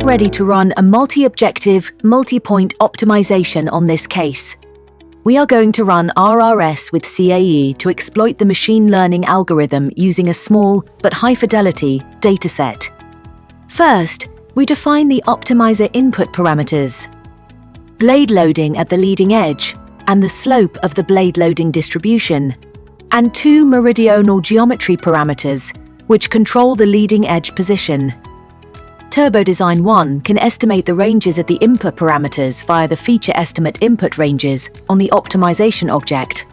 ready to run a multi-objective, multi-point optimization on this case. We are going to run RRS with CAE to exploit the machine learning algorithm using a small but high-fidelity dataset. First, we define the optimizer input parameters: blade loading at the leading edge and the slope of the blade loading distribution, and two meridional geometry parameters, which control the leading edge position. Turbo Design 1 can estimate the ranges of the input parameters via the feature estimate input ranges on the optimization object.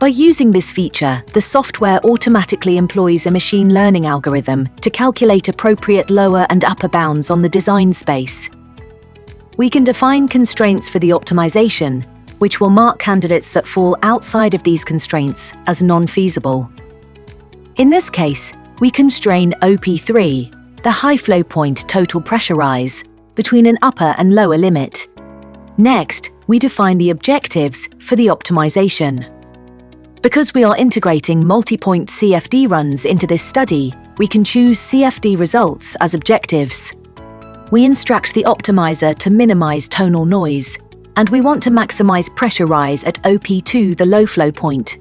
By using this feature, the software automatically employs a machine learning algorithm to calculate appropriate lower and upper bounds on the design space. We can define constraints for the optimization, which will mark candidates that fall outside of these constraints as non-feasible. In this case, we constrain OP3, the high flow point total pressure rise, between an upper and lower limit. Next, we define the objectives for the optimization. Because we are integrating multi-point CFD runs into this study, we can choose CFD results as objectives. We instruct the optimizer to minimize tonal noise, and we want to maximize pressure rise at OP2, the low flow point,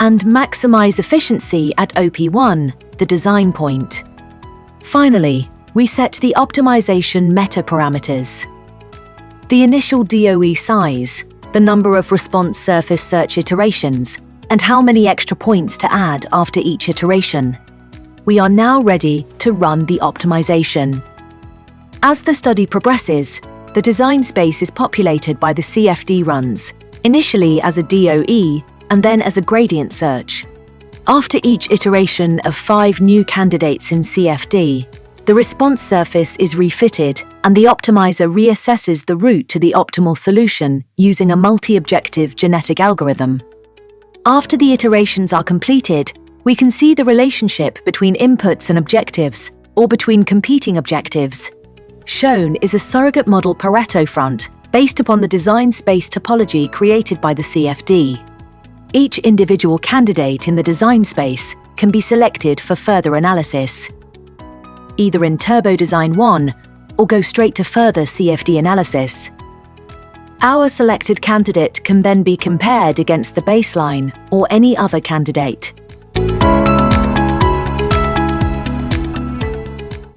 and maximize efficiency at OP1, the design point. Finally, we set the optimization meta-parameters: the initial DOE size, the number of response surface search iterations, and how many extra points to add after each iteration. We are now ready to run the optimization. As the study progresses, the design space is populated by the CFD runs, initially as a DOE and then as a gradient search. After each iteration of 5 new candidates in CFD, the response surface is refitted and the optimizer reassesses the route to the optimal solution using a multi-objective genetic algorithm. After the iterations are completed, we can see the relationship between inputs and objectives, or between competing objectives. Shown is a surrogate model Pareto front based upon the design space topology created by the CFD. Each individual candidate in the design space can be selected for further analysis, either in Turbo Design 1 or go straight to further CFD analysis. Our selected candidate can then be compared against the baseline or any other candidate.